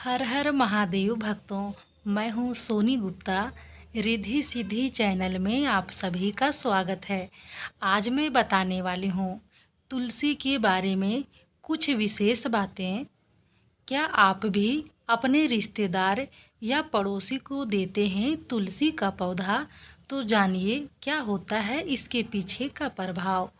हर हर महादेव भक्तों। मैं हूँ सोनी गुप्ता। रिद्धि सिद्धि चैनल में आप सभी का स्वागत है। आज मैं बताने वाली हूँ तुलसी के बारे में कुछ विशेष बातें। क्या आप भी अपने रिश्तेदार या पड़ोसी को देते हैं तुलसी का पौधा? तो जानिए क्या होता है इसके पीछे का प्रभाव।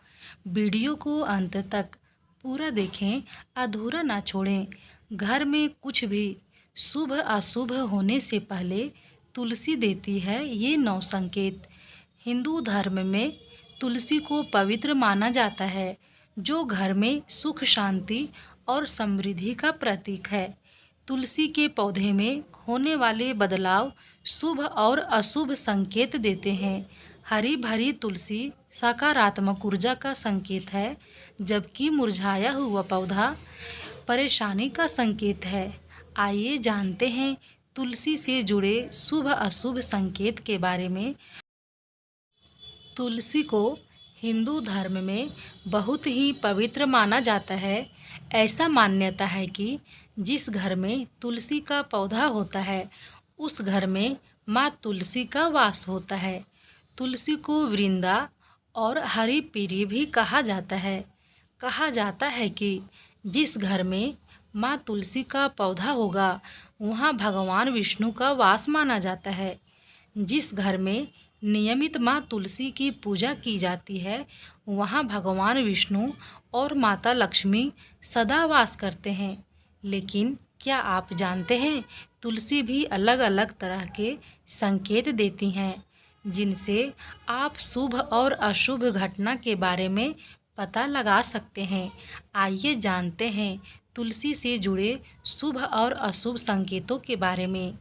वीडियो को अंत तक पूरा देखें, अधूरा ना छोड़ें। घर में कुछ भी शुभ अशुभ होने से पहले तुलसी देती है ये 9 संकेत। हिंदू धर्म में तुलसी को पवित्र माना जाता है, जो घर में सुख शांति और समृद्धि का प्रतीक है। तुलसी के पौधे में होने वाले बदलाव शुभ और अशुभ संकेत देते हैं। हरी भरी तुलसी सकारात्मक ऊर्जा का संकेत है, जबकि मुरझाया हुआ पौधा परेशानी का संकेत है। आइए जानते हैं तुलसी से जुड़े शुभ अशुभ संकेत के बारे में। तुलसी को हिंदू धर्म में बहुत ही पवित्र माना जाता है। ऐसा मान्यता है कि जिस घर में तुलसी का पौधा होता है, उस घर में माँ तुलसी का वास होता है। तुलसी को वृंदा और हरी पीरी भी कहा जाता है। कहा जाता है कि जिस घर में माँ तुलसी का पौधा होगा, वहाँ भगवान विष्णु का वास माना जाता है। जिस घर में नियमित माँ तुलसी की पूजा की जाती है, वहाँ भगवान विष्णु और माता लक्ष्मी सदा वास करते हैं। लेकिन क्या आप जानते हैं, तुलसी भी अलग अलग तरह के संकेत देती हैं, जिनसे आप शुभ और अशुभ घटना के बारे में पता लगा सकते हैं। आइए जानते हैं तुलसी से जुड़े शुभ और अशुभ संकेतों के बारे में।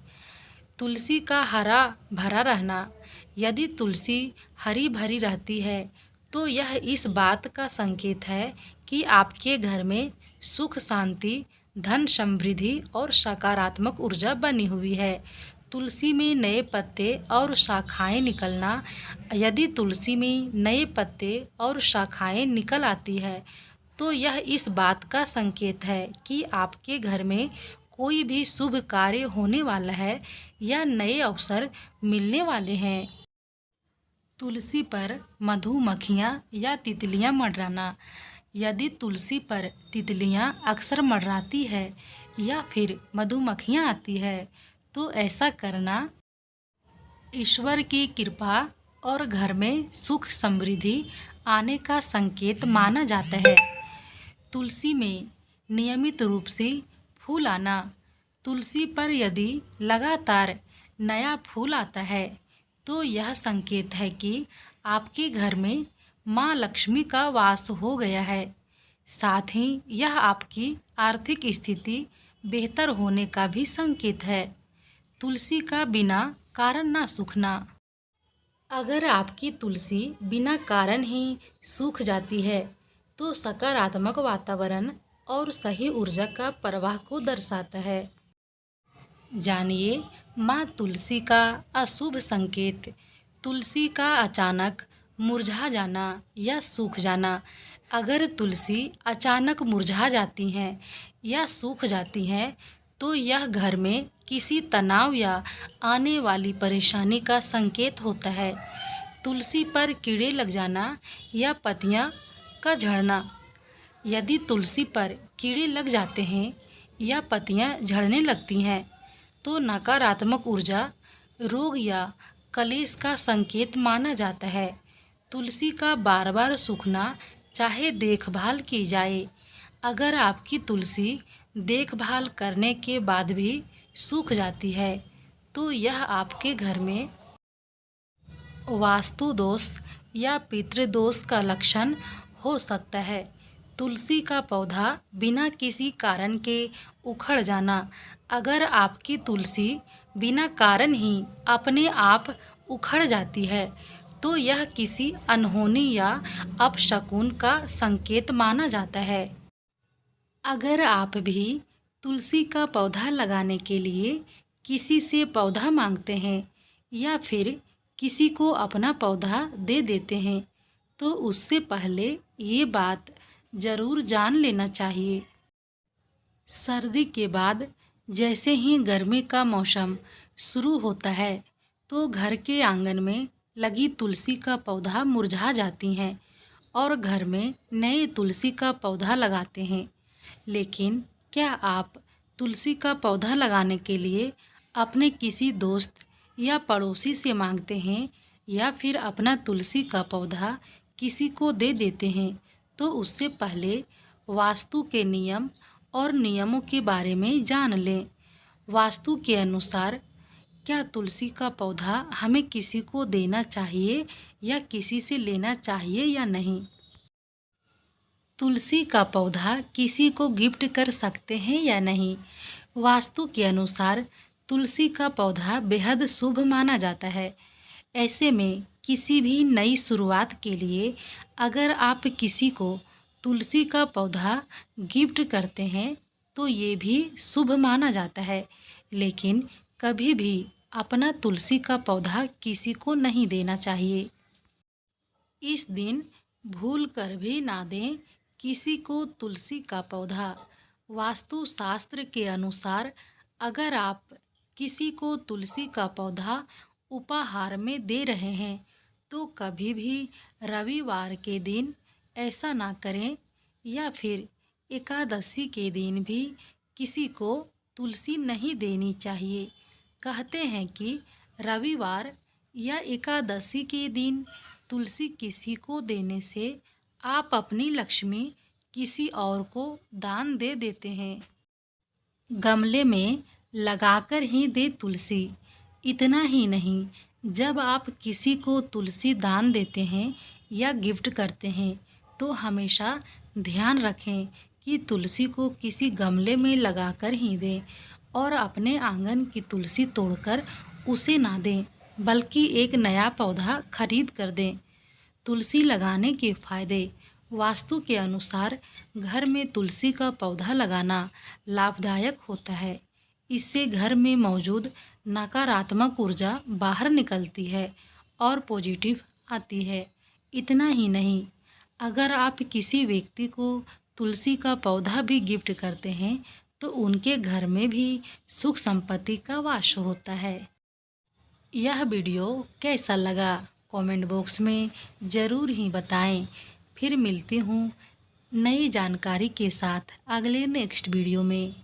तुलसी का हरा भरा रहना। यदि तुलसी हरी भरी रहती है, तो यह इस बात का संकेत है कि आपके घर में सुख शांति, धन समृद्धि और सकारात्मक ऊर्जा बनी हुई है। तुलसी में नए पत्ते और शाखाएं निकलना। यदि तुलसी में नए पत्ते और शाखाएं निकल आती है, तो यह इस बात का संकेत है कि आपके घर में कोई भी शुभ कार्य होने वाला है या नए अवसर मिलने वाले हैं। तुलसी पर मधुमक्खियाँ या तितलियाँ मंडराना। यदि तुलसी पर तितलियाँ अक्सर मंडराती है या फिर मधुमक्खियाँ आती है, तो ऐसा करना ईश्वर की कृपा और घर में सुख समृद्धि आने का संकेत माना जाता है। तुलसी में नियमित रूप से फूल आना। तुलसी पर यदि लगातार नया फूल आता है, तो यह संकेत है कि आपके घर में माँ लक्ष्मी का वास हो गया है। साथ ही यह आपकी आर्थिक स्थिति बेहतर होने का भी संकेत है। तुलसी का बिना कारण ना सूखना। अगर आपकी तुलसी बिना कारण ही सूख जाती है, तो सकारात्मक वातावरण और सही ऊर्जा का प्रवाह को दर्शाता है। जानिए माँ तुलसी का अशुभ संकेत। तुलसी का अचानक मुरझा जाना या सूख जाना। अगर तुलसी अचानक मुरझा जाती हैं या सूख जाती हैं, तो यह घर में किसी तनाव या आने वाली परेशानी का संकेत होता है। तुलसी पर कीड़े लग जाना या पत्तियां का झड़ना। यदि तुलसी पर कीड़े लग जाते हैं या पत्तियां झड़ने लगती हैं, तो नकारात्मक ऊर्जा, रोग या कलेश का संकेत माना जाता है। तुलसी का बार बार सूखना, चाहे देखभाल की जाए। अगर आपकी तुलसी देखभाल करने के बाद भी सूख जाती है, तो यह आपके घर में वास्तु दोष या पितृदोष का लक्षण हो सकता है। तुलसी का पौधा बिना किसी कारण के उखड़ जाना। अगर आपकी तुलसी बिना कारण ही अपने आप उखड़ जाती है, तो यह किसी अनहोनी या अपशकुन का संकेत माना जाता है। अगर आप भी तुलसी का पौधा लगाने के लिए किसी से पौधा मांगते हैं या फिर किसी को अपना पौधा दे देते हैं, तो उससे पहले ये बात ज़रूर जान लेना चाहिए। सर्दी के बाद जैसे ही गर्मी का मौसम शुरू होता है तो घर के आंगन में लगी तुलसी का पौधा मुरझा जाती हैं और घर में नए तुलसी का पौधा लगाते हैं। लेकिन क्या आप तुलसी का पौधा लगाने के लिए अपने किसी दोस्त या पड़ोसी से मांगते हैं या फिर अपना तुलसी का पौधा किसी को दे देते हैं? तो उससे पहले वास्तु के नियम और नियमों के बारे में जान लें। वास्तु के अनुसार क्या तुलसी का पौधा हमें किसी को देना चाहिए या किसी से लेना चाहिए या नहीं? तुलसी का पौधा किसी को गिफ्ट कर सकते हैं या नहीं? वास्तु के अनुसार तुलसी का पौधा बेहद शुभ माना जाता है। ऐसे में किसी भी नई शुरुआत के लिए अगर आप किसी को तुलसी का पौधा गिफ्ट करते हैं तो ये भी शुभ माना जाता है। लेकिन कभी भी अपना तुलसी का पौधा किसी को नहीं देना चाहिए। इस दिन भूल कर भी ना दें किसी को तुलसी का पौधा। वास्तु शास्त्र के अनुसार अगर आप किसी को तुलसी का पौधा उपहार में दे रहे हैं तो कभी भी रविवार के दिन ऐसा ना करें या फिर एकादशी के दिन भी किसी को तुलसी नहीं देनी चाहिए। कहते हैं कि रविवार या एकादशी के दिन तुलसी किसी को देने से आप अपनी लक्ष्मी किसी और को दान दे देते हैं। गमले में लगाकर ही दे तुलसी। इतना ही नहीं, जब आप किसी को तुलसी दान देते हैं या गिफ्ट करते हैं तो हमेशा ध्यान रखें कि तुलसी को किसी गमले में लगाकर ही दें और अपने आंगन की तुलसी तोड़कर उसे ना दें, बल्कि एक नया पौधा खरीद कर दें। तुलसी लगाने के फायदे। वास्तु के अनुसार घर में तुलसी का पौधा लगाना लाभदायक होता है। इससे घर में मौजूद नकारात्मक ऊर्जा बाहर निकलती है और पॉजिटिव आती है। इतना ही नहीं, अगर आप किसी व्यक्ति को तुलसी का पौधा भी गिफ्ट करते हैं तो उनके घर में भी सुख संपत्ति का वास होता है। यह वीडियो कैसा लगा कमेंट बॉक्स में ज़रूर ही बताएं। फिर मिलती हूँ नई जानकारी के साथ अगले नेक्स्ट वीडियो में।